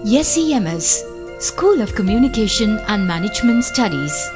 SCMS School of Communication and Management Studies.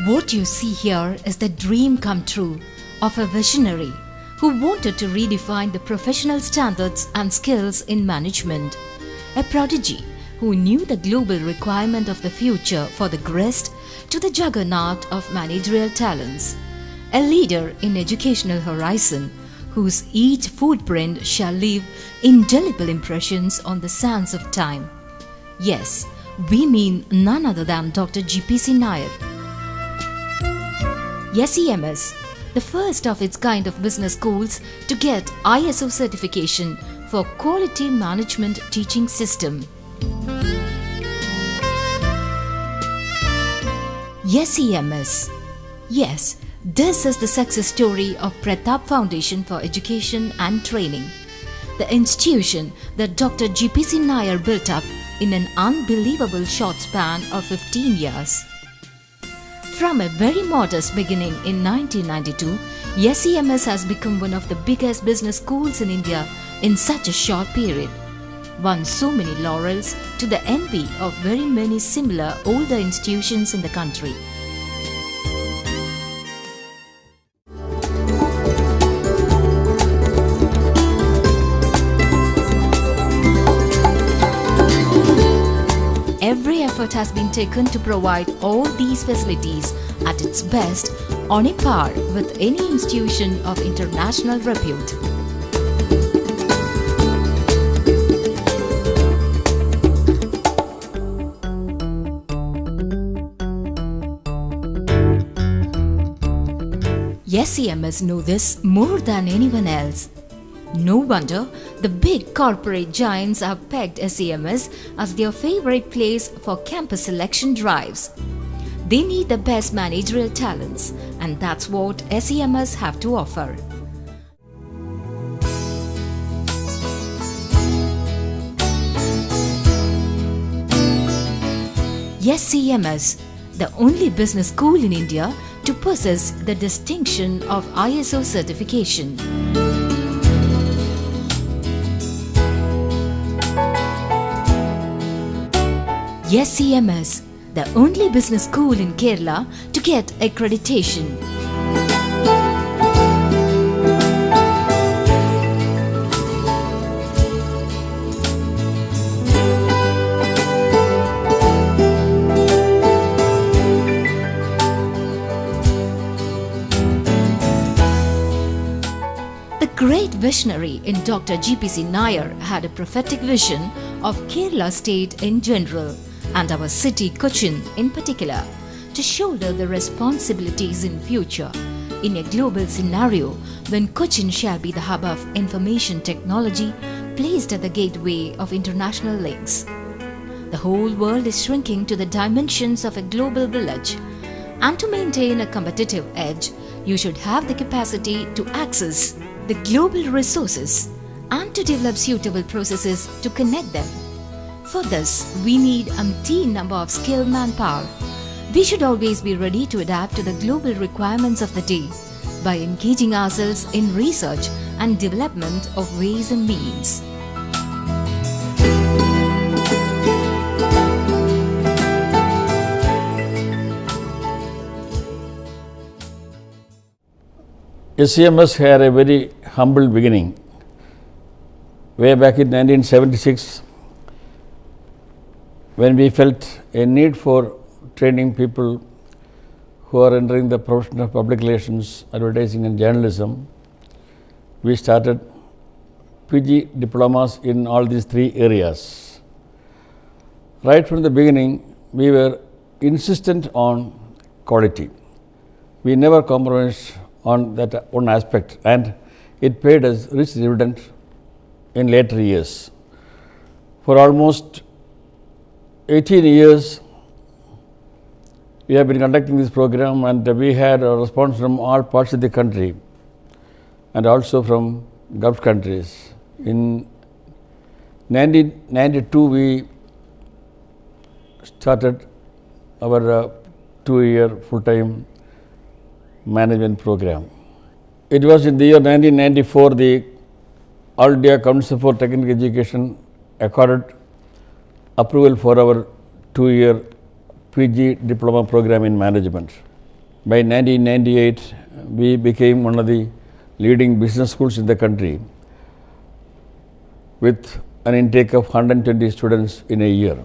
What you see here is the dream come true of a visionary who wanted to redefine the professional standards and skills in management. A prodigy who knew the global requirement of the future for the grist to the juggernaut of managerial talents. A leader in educational horizon whose each footprint shall leave indelible impressions on the sands of time. Yes, we mean none other than Dr. GPC Nair. SCMS, the first of its kind of business schools to get ISO certification for Quality Management Teaching System. SCMS. Yes, this is the success story of Pratap Foundation for Education and Training, the institution that Dr. GPC Nair built up in an unbelievable short span of 15 years. From a very modest beginning in 1992, SCMS has become one of the biggest business schools in India in such a short period. Won so many laurels to the envy of very many similar older institutions in the country. Every effort has been taken to provide all these facilities at its best on a par with any institution of international repute. SCMS know this more than anyone else. No wonder the big corporate giants have pegged SCMS as their favorite place for campus selection drives. They need the best managerial talents, and that's what SCMS have to offer. SCMS, the only business school in India to possess the distinction of ISO certification. SCMS, the only business school in Kerala to get accreditation. The great visionary in Dr. GPC Nair had a prophetic vision of Kerala state in general and our city Cochin in particular to shoulder the responsibilities in future in a global scenario when Cochin shall be the hub of information technology placed at the gateway of international links. The whole world is shrinking to the dimensions of a global village, and to maintain a competitive edge, you should have the capacity to access the global resources and to develop suitable processes to connect them. For this, we need umpteen number of skilled manpower. We should always be ready to adapt to the global requirements of the day by engaging ourselves in research and development of ways and means. SCMS had a very humble beginning. way back in 1976, when we felt a need for training people who are entering the profession of public relations, advertising and journalism, we started PG diplomas in all these three areas. Right from the beginning, we were insistent on quality. We never compromised on that one aspect, and it paid us rich dividend in later years. For almost 18 years, we have been conducting this program, and we had a response from all parts of the country and also from Gulf countries. In 1992, we started our 2-year full-time management program. It was in the year 1994 the All India Council for Technical Education accorded approval for our 2-year PG diploma program in management. By 1998, we became one of the leading business schools in the country with an intake of 120 students in a year.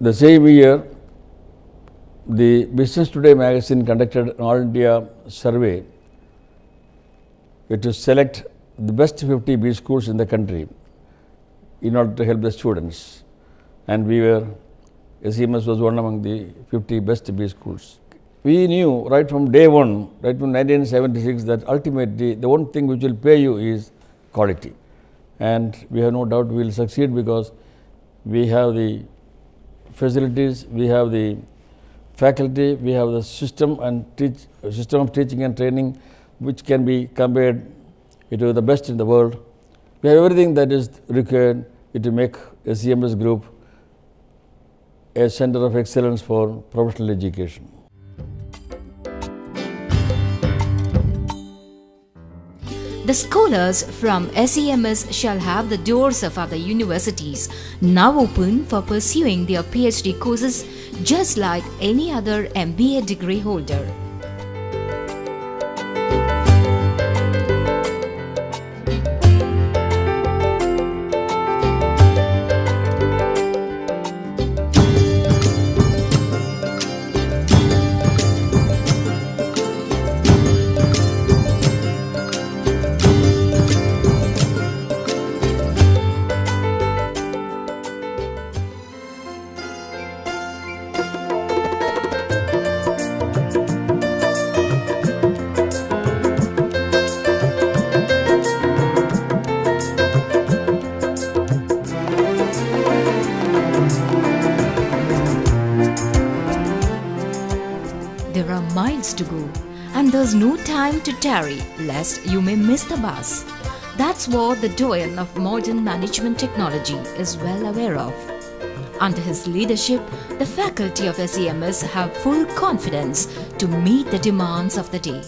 The same year, the Business Today magazine conducted an All India survey to select the best 50 B schools in the country in order to help the students. And SCMS was one among the 50 best B schools. We knew right from day one, right from 1976, that ultimately the one thing which will pay you is quality. And we have no doubt we will succeed because we have the facilities, we have the faculty, we have the system of teaching and training which can be compared to the best in the world. We have everything that is required to make SCMS Group a center of excellence for professional education. The scholars from SCMS shall have the doors of other universities now open for pursuing their PhD courses just like any other MBA degree holder. There are miles to go, and there's no time to tarry lest you may miss the bus. That's what the doyen of modern management technology is well aware of. Under his leadership, the faculty of SCMS have full confidence to meet the demands of the day.